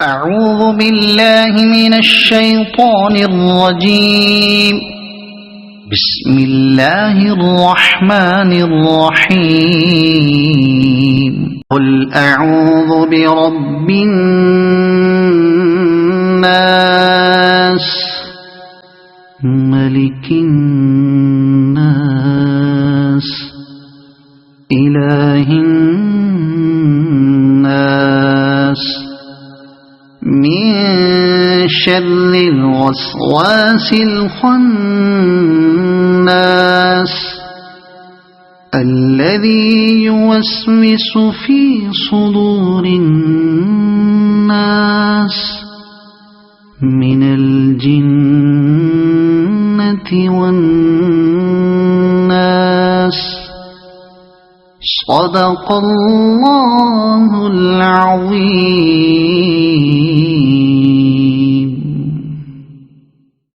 أعوذ بالله من الشيطان الرجيم. بسم الله الرحمن الرحيم. قل أعوذ برب الناس ملك الناس إله الناس من شر الوسواس الخناس الذي يوسوس في صدور الناس من الجنة والناس. صدق الله العظيم.